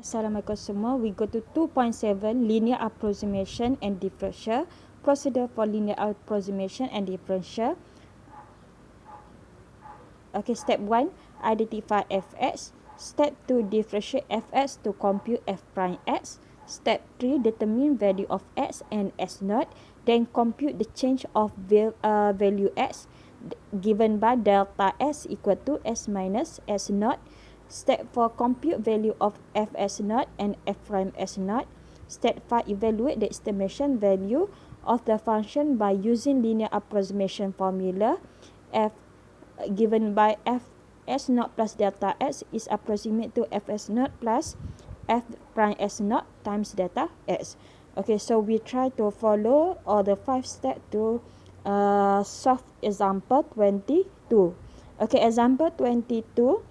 Assalamualaikum semua. We go to 2.7 linear approximation and differential. Procedure for linear approximation and differential. Okay, step 1, identify fx. Step 2, differentiate fx to compute f prime x. Step 3, determine value of x and s0. Then compute the change of value x given by delta s equal to s minus s0. Step 4, compute value of f s0 and f prime s0. Step 5, evaluate the estimation value of the function by using linear approximation formula. F given by f s0 plus delta s is approximate to f s0 plus f prime s0 times delta s. Okay, so we try to follow all the 5 steps to solve example 22. Okay, example 22.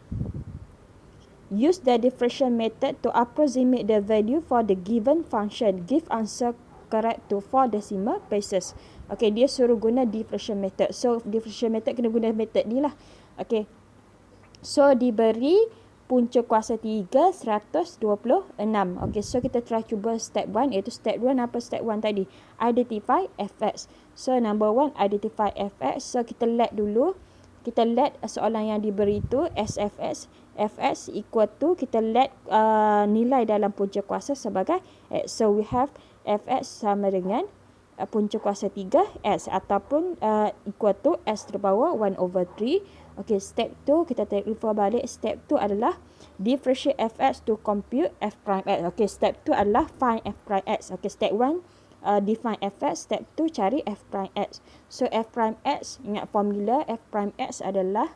Use the differential method to approximate the value for the given function. Give answer correct to 4 decimal places. Okay, dia suruh guna differential method. So, differential method kena guna method ni lah. Okay. So, diberi punca kuasa 3, 126. Okay, so kita try cuba step 1. Iaitu step 2, apa step 1 tadi? Identify fx. So, number 1, identify fx. So, kita let dulu. Kita let soalan yang diberi itu SFS. Fs equal to, kita let nilai dalam punca kuasa sebagai x. So, we have Fs sama dengan punca kuasa 3s ataupun equal to s terbawa 1/3. Okay, step 2 kita refer balik. Step 2 adalah differentiate fx to compute f prime x. Okay, step 2 adalah find f prime x. Okay, step 1 define fx. Step 2 cari f prime x. So, f prime x, ingat formula f prime x adalah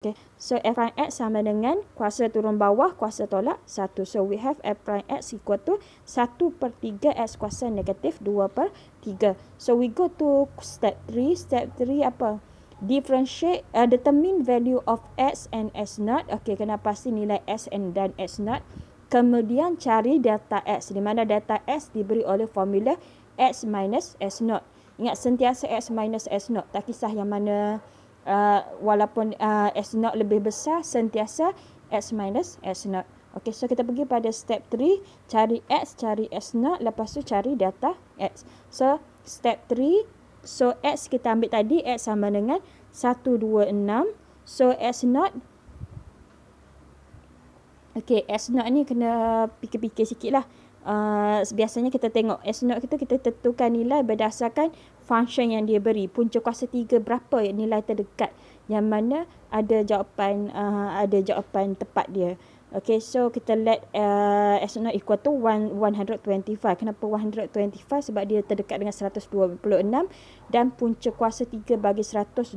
okay. So, f prime x sama dengan kuasa turun bawah, kuasa tolak 1. So, we have f prime x equal to 1/3 x kuasa negatif 2/3. So, we go to step 3. Step 3 apa? Differentiate, determine value of x and s0. Okay, kena pasti nilai s dan s0. Kemudian cari delta x, di mana delta x diberi oleh formula x minus s0. Ingat, sentiasa x minus s0. Tak kisah yang mana, walaupun s0 lebih besar, sentiasa x minus s0. Okay, so kita pergi pada step 3. Cari x, cari s0. Lepas tu cari delta x. So, step 3. So, x kita ambil tadi, x sama dengan 126. So, s0. Okay, S0 ni kena fikir-fikir sikit lah. Biasanya kita tengok S0 itu kita tentukan nilai berdasarkan function yang dia beri. Punca kuasa 3 berapa nilai terdekat. Yang mana ada jawapan tepat dia. Okay, so kita let S0 equal to 125. Kenapa 125? Sebab dia terdekat dengan 126. Dan punca kuasa 3 bagi 125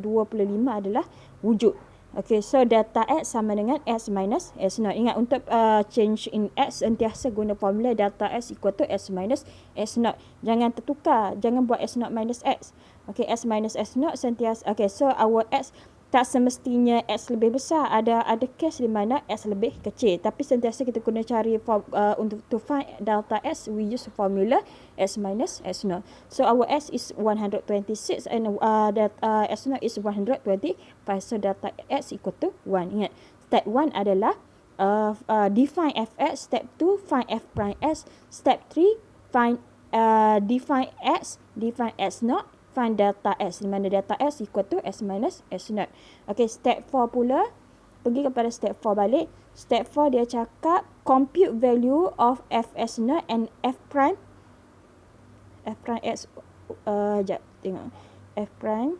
adalah wujud. Okay, so delta x sama dengan x minus s0. Ingat, untuk change in x, sentiasa guna formula delta x equal to s minus s0. Jangan tertukar. Jangan buat s0 minus x. Okay, s minus s0 sentiasa. Okay, so our x tak semestinya x lebih besar. Ada case di mana x lebih kecil. Tapi sentiasa kita guna cari untuk to find delta x, we use formula s minus s0. So our x is 126 and s0 is 125. So delta x equal to 1. Ingat, step 1 adalah define fx. Step 2, find f prime x. Step 3, find define x, define s0. Find delta x, di mana delta x equal to s minus s0. Okay, step 4 pula. Pergi kepada step 4 balik. Step 4 dia cakap compute value of f s0 and f prime x. Sekejap, tengok. f prime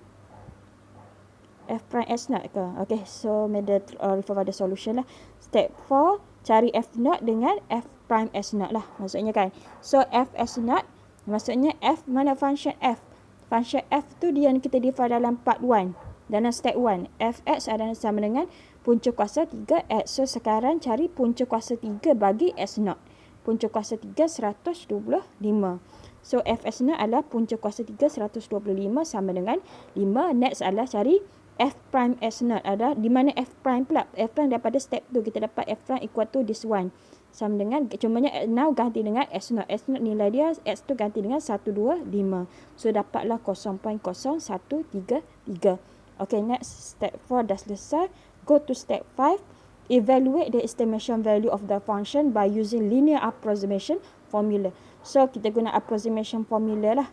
s0 ke? Okay, so refer pada solution lah. Step 4, cari f0 dengan f prime s0 lah. Maksudnya kan. So, f s0, maksudnya f, mana function f? Function f tu dia yang kita define dalam part 1. Dalam step 1. Fx adalah sama dengan punca kuasa 3x. So, sekarang cari punca kuasa 3 bagi s0. Punca kuasa 3, 125. So, Fs0 adalah punca kuasa 3, 125 sama dengan 5. Next adalah cari f prime s0. Ada di mana f prime pula? F prime daripada step 2 kita dapat f prime equal to this one. Sama dengan, cumanya now ganti dengan S0. S0 nilai dia, S tu ganti dengan 125. So, dapatlah 0.0133. Okay, next step 4 dah selesai. Go to step 5. Evaluate the estimation value of the function by using linear approximation formula. So, kita guna approximation formula lah.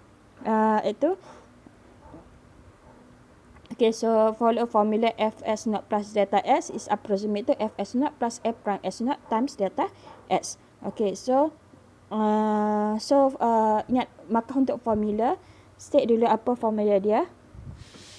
Itu. Okay, so follow formula fs naught plus delta s is approximate to fs naught plus f prime s naught times delta s. Okay, so ingat markah untuk formula. State dulu apa formula dia.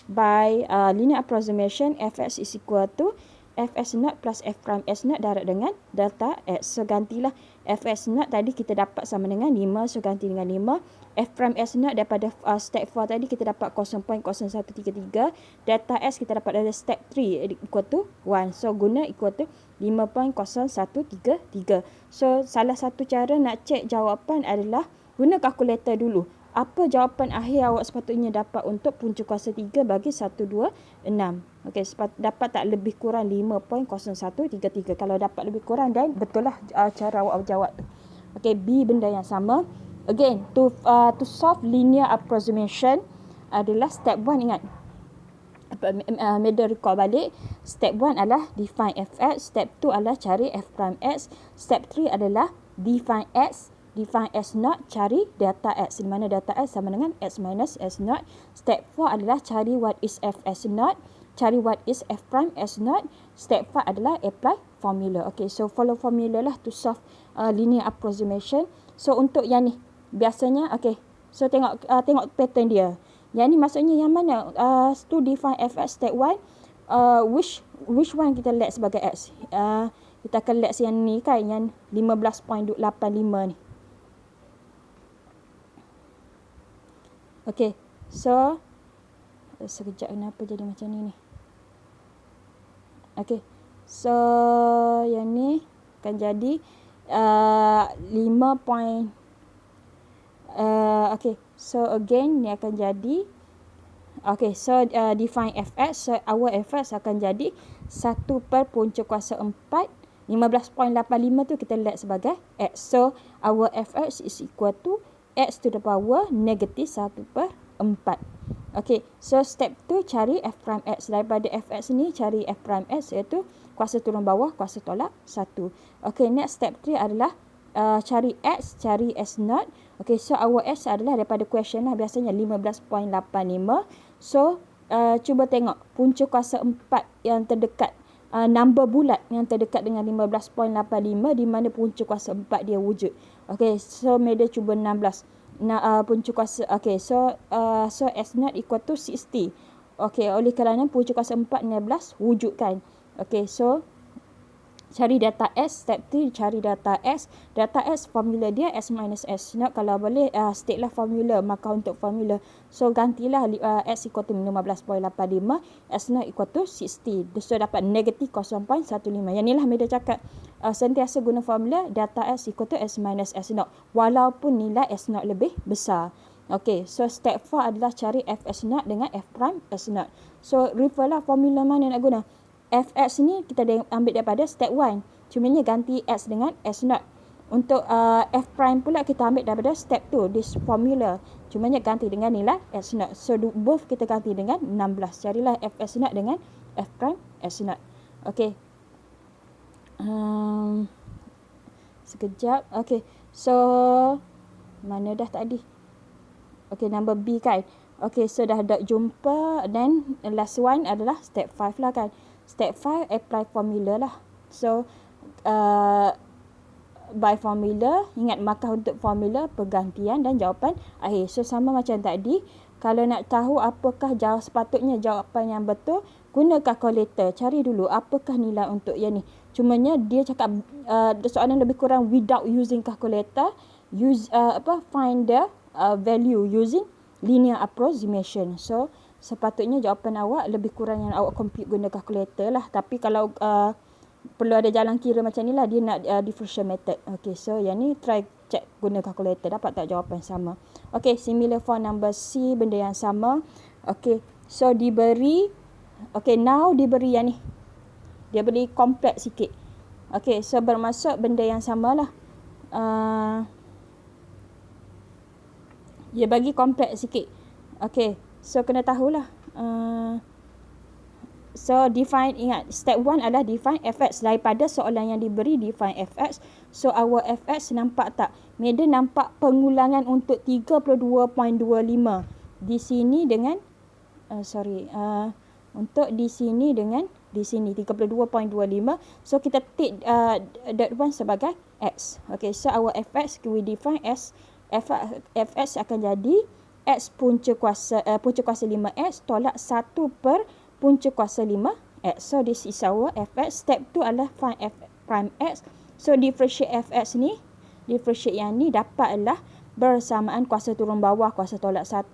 By linear approximation, fs is equal to fs naught plus f prime s naught darab dengan delta s. So, gantilah fs naught tadi kita dapat sama dengan 5. So, ganti dengan 5. F prime s naught daripada step 4 tadi kita dapat 0.0133. Delta s kita dapat dari step 3 equal to 1. So, guna equal to 5.0133. So, salah satu cara nak cek jawapan adalah guna kalkulator dulu. Apa jawapan akhir awak sepatutnya dapat untuk punca kuasa 3 bagi 126. Okey, dapat tak lebih kurang 5.0133. Kalau dapat lebih kurang, dan betul lah cara awak jawab tu. Okey, B benda yang sama. Again, to solve linear approximation adalah step 1, ingat. Middle recall balik. Step 1 adalah define fx. Step 2 adalah cari f prime x. Step 3 adalah define x. Define s naught, cari delta x, di mana delta x sama dengan x minus s naught. Step 4 adalah cari what is f s naught, cari what is f prime s naught. Step 5 adalah apply formula. Okay, so follow formula lah to solve linear approximation. So, untuk yang ni, biasanya, okay, so tengok pattern dia. Yang ni maksudnya yang mana? To define fx step 1, which one kita let sebagai x? Kita akan let yang ni kan, yang 15.85 ni. Okay, so sekejap kenapa jadi macam ni ni. Okay, so yang ni akan jadi 5. Okay, so again ni akan jadi, okay, so define fx. So our fx akan jadi 1 per punca kuasa 4. 15.85 tu kita let sebagai x. So our fx is equal to x to the power negative 1 per 4. Okay, so step 2 cari f prime x. Daripada fx ni cari f prime x, iaitu kuasa turun bawah, kuasa tolak 1. Okay, next step 3 adalah cari x, cari s naught. Okay, so our s adalah daripada question lah, biasanya 15.85. So, cuba tengok punca kuasa 4 yang terdekat, number bulat yang terdekat dengan 15.85, di mana punca kuasa 4 dia wujud. Okay, so media cuba 16. Punca kuasa, okay, so s naught equal to 60. Okay, oleh kerana punca kuasa 4 16 wujud kan. Okay, so cari data s. Step 3 cari data s. Data s formula dia s minus s naught. Kalau boleh state lah formula, maka untuk formula. So gantilah s equal to 15.85, s naught equal to 60. So dapat negatif 0.15. Yang ni lah media cakap sentiasa guna formula data s equal to s minus s naught, walaupun nilai s naught lebih besar. Okay, so step 4 adalah cari fs naught dengan f prime s naught. So refer lah formula mana nak guna. Fx ni kita ambil daripada step 1. Cumanya ganti x dengan s naught. Untuk f prime pula kita ambil daripada step 2. This formula. Cumanya ganti dengan nilai s naught. So both kita ganti dengan 16. Carilah fs naught dengan f prime s naught. Okay. Sekejap. Okay. So mana dah tadi? Okay, number B kan. Okay, so dah jumpa. Then last one adalah step 5 lah kan. Step 5, apply formula lah. So, by formula, ingat markah untuk formula, pergantian dan jawapan akhir. So, sama macam tadi. Kalau nak tahu apakah sepatutnya jawapan yang betul, guna kalkulator. Cari dulu apakah nilai untuk yang ni. Cumanya dia cakap soalan lebih kurang without using calculator. Find the value using linear approximation. So, sepatutnya jawapan awak lebih kurang yang awak compute guna kalkulator lah. Tapi kalau perlu ada jalan kira macam ni lah, dia nak differential method. Okay, so yang ni try check guna kalkulator, dapat tak jawapan sama. Okay, similar for number C, benda yang sama. Okay, so diberi, okay, now diberi yang ni. Dia beri kompleks sikit. Okay, so bermaksud benda yang sama lah. Dia bagi kompleks sikit. Okay, so kena tahulah. So define, ingat step 1 adalah define fx. Daripada soalan yang diberi define fx. So our fx nampak tak? Madam nampak pengulangan untuk 32.25 di sini dengan untuk di sini dengan di sini 32.25. So kita take that one sebagai x. Okay, so our fx we define as fx akan jadi x punca kuasa 5x tolak 1 per punca kuasa 5x. So this is our fx. Step 2 adalah find f prime x. So differentiate fx ni, differentiate yang ni dapatlah bersamaan kuasa turun bawah, kuasa tolak 1.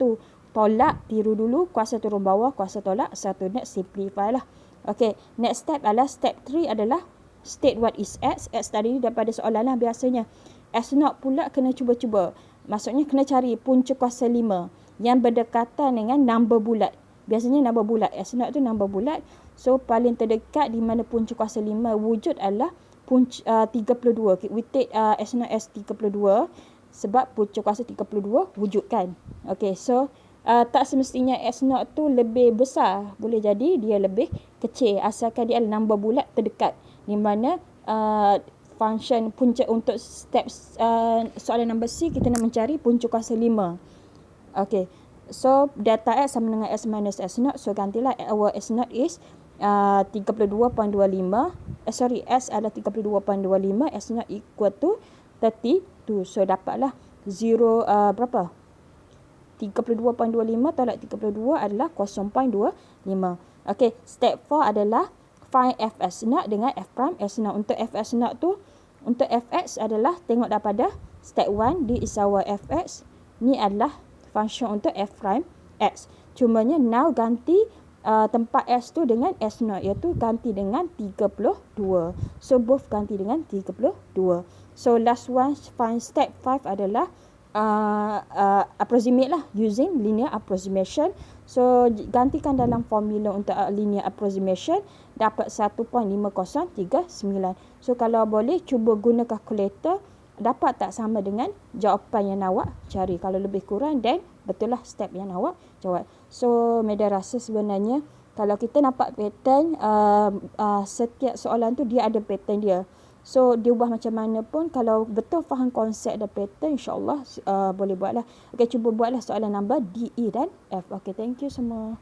Tolak, tiru dulu, kuasa turun bawah, kuasa tolak 1. Next, simplify lah. Okay, next step adalah step 3 adalah state what is x. X tadi daripada soalan lah biasanya. S0 pula kena cuba-cuba. Maksudnya kena cari punca kuasa 5 yang berdekatan dengan number bulat. Biasanya number bulat. S0 tu number bulat. So paling terdekat di mana punca kuasa 5 wujud adalah punca 32. We take S0 as 32 sebab punca kuasa 32 wujud kan. Okay, so tak semestinya S0 tu lebih besar. Boleh jadi dia lebih kecil asalkan dia adalah number bulat terdekat. Di mana function punca untuk step soalan number C kita nak mencari punca kuasa 5. Okay. So data x sama dengan s minus s0. So gantilah our s0 is 32.25. S adalah 32.25. S0 equal to 32. So dapatlah 0 berapa? 32.25 tolak 32 adalah 0.25. Okay, step 4 adalah find fs0 dengan f prime s0. Untuk fs0 tu, untuk fx adalah tengok daripada step 1, this is our fx. Ni adalah function untuk f prime x. Cumanya now ganti tempat s tu dengan s0, iaitu ganti dengan 32. So both ganti dengan 32. So last one, find step 5 adalah approximate lah using linear approximation. So gantikan dalam formula untuk linear approximation, dapat 1.5039. So kalau boleh cuba guna calculator, dapat tak sama dengan jawapan yang awak cari. Kalau lebih kurang, then betul lah step yang awak jawab. So Madam rasa sebenarnya kalau kita nampak pattern, setiap soalan tu dia ada pattern dia. So dia ubah macam mana pun, kalau betul faham konsep dan pattern, insyaAllah boleh buatlah. Okay, cuba buatlah soalan number D, E dan F. Okay, thank you semua.